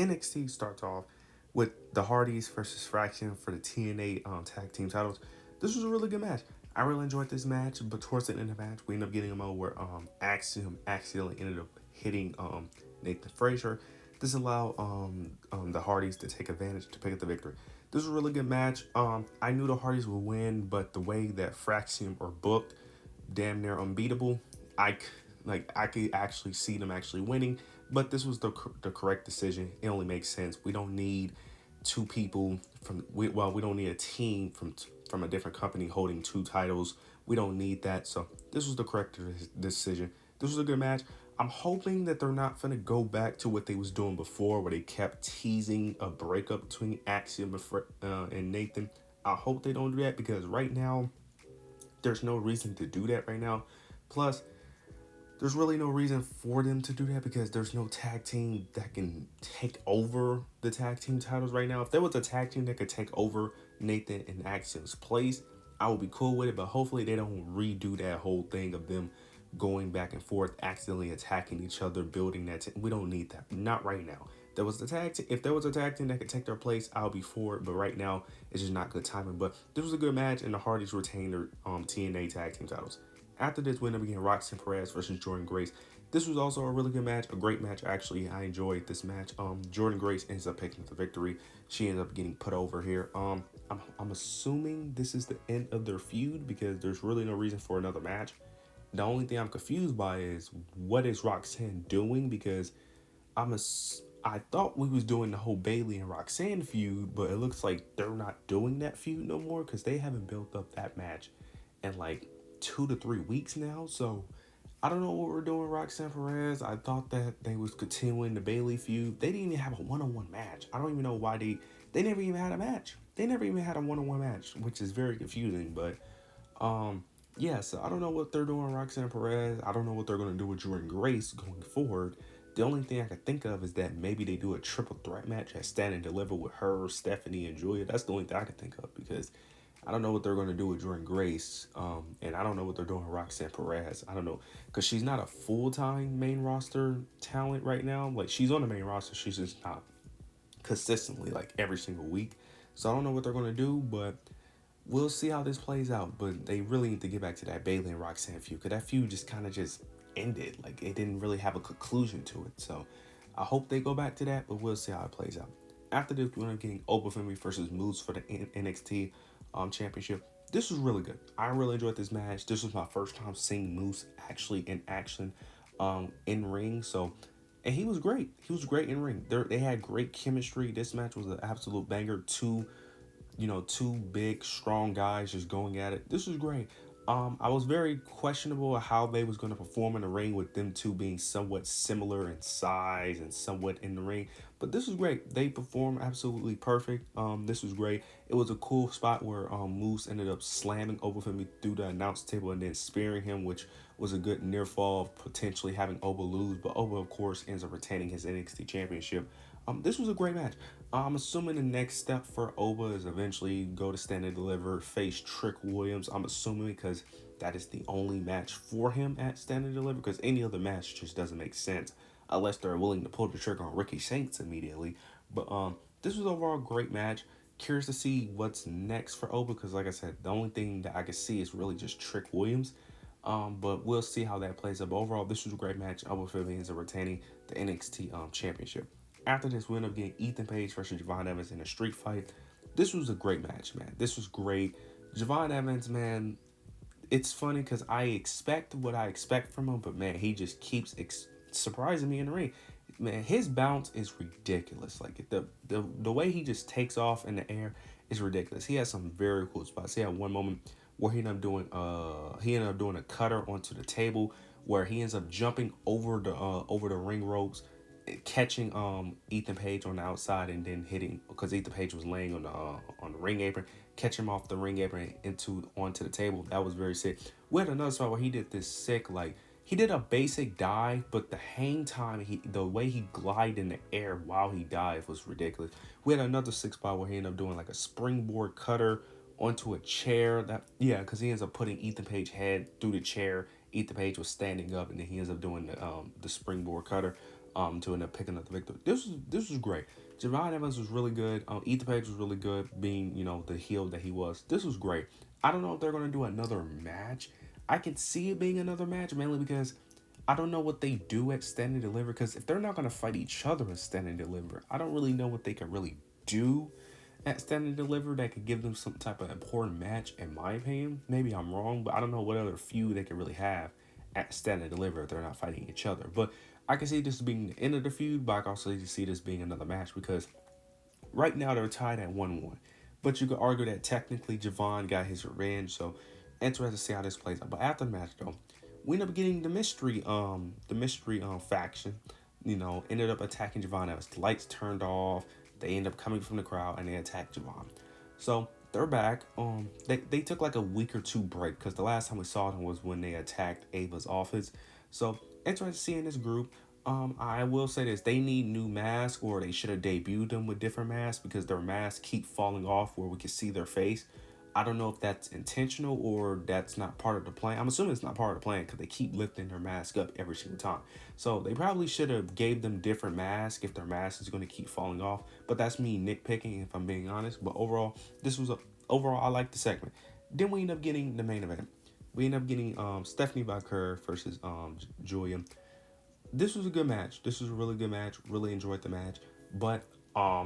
NXT starts off with the Hardys versus Fraction for the TNA tag team titles. This was a really good match. I really enjoyed this match, but towards the end of the match, we ended up getting a moment where Axiom accidentally ended up hitting Nathan Frazier. This allowed the Hardys to take advantage to pick up the victory. This was a really good match. I knew the Hardys would win, but the way that Fraxium are booked, damn near unbeatable. I I could actually see them actually winning, but this was the correct decision. It only makes sense. We don't need two people we don't need a team from a different company holding two titles. We don't need that. So this was the correct decision. This was a good match. I'm hoping that they're not gonna go back to what they was doing before, where they kept teasing a breakup between Axiom and Nathan. I hope they don't do that because right now there's no reason to do that right now. Plus, there's really no reason for them to do that because there's no tag team that can take over the tag team titles right now. If there was a tag team that could take over Nathan and Axiom's place, I would be cool with it. But hopefully they don't redo that whole thing of them going back and forth, accidentally attacking each other, building that. We don't need that. Not right now. If there was a tag team that could take their place, I'll be for it. But right now, it's just not good timing. But this was a good match, and the Hardys retained their TNA tag team titles. After this, we end up getting Roxanne Perez versus Jordan Grace. This was also a really good match, a great match actually. I enjoyed this match. Jordan Grace ends up picking up the victory. She ends up getting put over here. I'm assuming this is the end of their feud because there's really no reason for another match. The only thing I'm confused by is what is Roxanne doing because I thought we was doing the whole Bailey and Roxanne feud, but it looks like they're not doing that feud no more because they haven't built up that match in like 2 to 3 weeks now. So I don't know what we're doing, Roxanne Perez. I thought that they was continuing the Bailey feud. They didn't even have a one-on-one match. I don't even know why they never even had a match. They never even had a one-on-one match, which is very confusing. But yeah, so I don't know what they're doing, Roxanne Perez. I don't know what they're gonna do with Jordan Grace going forward. The only thing I could think of is that maybe they do a triple threat match at Stand and Deliver with her, Stephanie, and Julia. That's the only thing I could think of because I don't know what they're going to do with Jordan Grace, and I don't know what they're doing with Roxanne Perez. I don't know because she's not a full-time main roster talent right now. Like she's on the main roster, she's just not consistently like every single week. So I don't know what they're going to do, but we'll see how this plays out. But they really need to get back to that Bailey and Roxanne feud because that feud just kind of just ended. Like it didn't really have a conclusion to it. So I hope they go back to that, but we'll see how it plays out. After this, we're getting Oprah Winfrey versus Moose for the NXT championship. This was really good. I really enjoyed this match. This was my first time seeing Moose actually in action in ring. So, and he was great. He was great in ring. They had great chemistry. This match was an absolute banger. Two big, strong guys just going at it. This was great. I was very questionable how they was going to perform in the ring with them two being somewhat similar in size and somewhat in the ring. But this was great. They performed absolutely perfect. This was great. It was a cool spot where Moose ended up slamming Oba through the announce table and then spearing him, which was a good near fall of potentially having Oba lose. But Oba, of course, ends up retaining his NXT championship. This was a great match. I'm assuming the next step for Oba is eventually go to Stand and Deliver, face Trick Williams. I'm assuming because that is the only match for him at Stand and Deliver because any other match just doesn't make sense unless they're willing to pull the trigger on Ricky Saints immediately. But this was overall a great match. Curious to see what's next for Oba because, like I said, the only thing that I can see is really just Trick Williams. But we'll see how that plays up. But overall, this was a great match. Oba ends up retaining the NXT championship. After this, we end up getting Ethan Page versus Javon Evans in a street fight. This was a great match, man. This was great. Javon Evans, man, it's funny because I expect what I expect from him, but man, he just keeps surprising me in the ring. Man, his bounce is ridiculous. Like the way he just takes off in the air is ridiculous. He has some very cool spots. He had one moment where he ended up doing a cutter onto the table where he ends up jumping over the ring ropes, catching Ethan Page on the outside and then hitting because Ethan Page was laying on the ring apron, catch him off the ring apron onto the table. That was very sick. We had another spot where he did this sick he did a basic dive, but the hang time, the way he glided in the air while he dived was ridiculous. We had another sick spot where he ended up doing like a springboard cutter onto a chair. Because he ends up putting Ethan Page head through the chair. Ethan Page was standing up, and then he ends up doing the springboard cutter. to end up picking up the victory. This was great. Javon Evans was really good. Ethan Page was really good, being the heel that he was. This was great. I don't know if they're gonna do another match. I can see it being another match mainly because I don't know what they do at Stand and Deliver. Because if they're not gonna fight each other at Stand and Deliver, I don't really know what they could really do at Stand and Deliver that could give them some type of important match. In my opinion, maybe I'm wrong, but I don't know what other feud they could really have at Stand and Deliver if they're not fighting each other. But I can see this being the end of the feud, but I can also see this being another match because right now they're tied at 1-1. But you could argue that technically Javon got his revenge, so interested to see how this plays out. But after the match though, we end up getting the mystery faction, ended up attacking Javon Evans. The lights turned off, they end up coming from the crowd and they attack Javon. So they're back. They took like a week or two break because the last time we saw them was when they attacked Ava's office. So interested to see in this group. I will say this: they need new masks, or they should have debuted them with different masks because their masks keep falling off where we can see their face. I don't know if that's intentional or that's not part of the plan. I'm assuming it's not part of the plan because they keep lifting their mask up every single time. So they probably should have gave them different masks if their mask is going to keep falling off. But that's me nitpicking if I'm being honest. But overall I like the segment. Then we end up getting the main event. We end up getting Stephanie Vaquer versus Julia. This was a good match. This was a really good match. Really enjoyed the match. But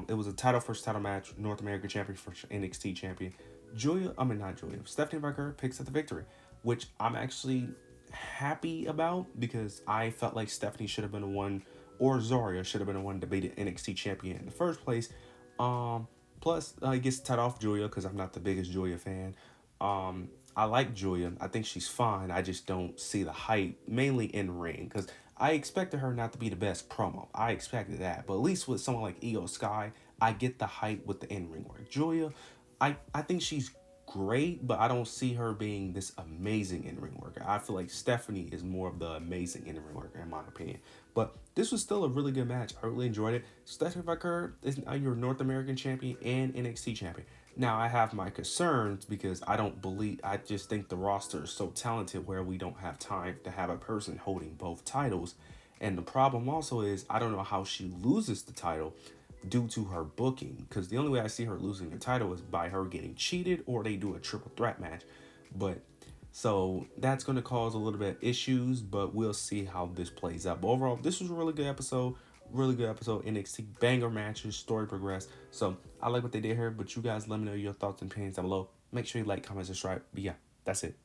it was a title first title match. North American champion versus NXT champion. Not Julia. Stephanie Vaquer picks up the victory, which I'm actually happy about because I felt like Stephanie should have been the one, or Zarya should have been the one to be the NXT champion in the first place. Plus, I guess tied off Julia because I'm not the biggest Julia fan. I like Julia. I think she's fine. I just don't see the hype, mainly in ring, because I expected her not to be the best promo. I expected that, but at least with someone like Io Sky, I get the hype with the in ring work. Julia, I think she's great, but I don't see her being this amazing in ring worker. I feel like Stephanie is more of the amazing in ring worker, in my opinion. But this was still a really good match. I really enjoyed it. Stephanie Vaquer is now your North American champion and NXT champion. Now I have my concerns because I just think the roster is so talented where we don't have time to have a person holding both titles. And the problem also is I don't know how she loses the title due to her booking, because the only way I see her losing the title is by her getting cheated or they do a triple threat match. But so that's going to cause a little bit of issues, but we'll see how this plays out. But overall, this was a really good episode. Really good episode. NXT banger matches, story progressed. So I like what they did here, but you guys let me know your thoughts and opinions down below. Make sure you like, comment, subscribe. But yeah, that's it.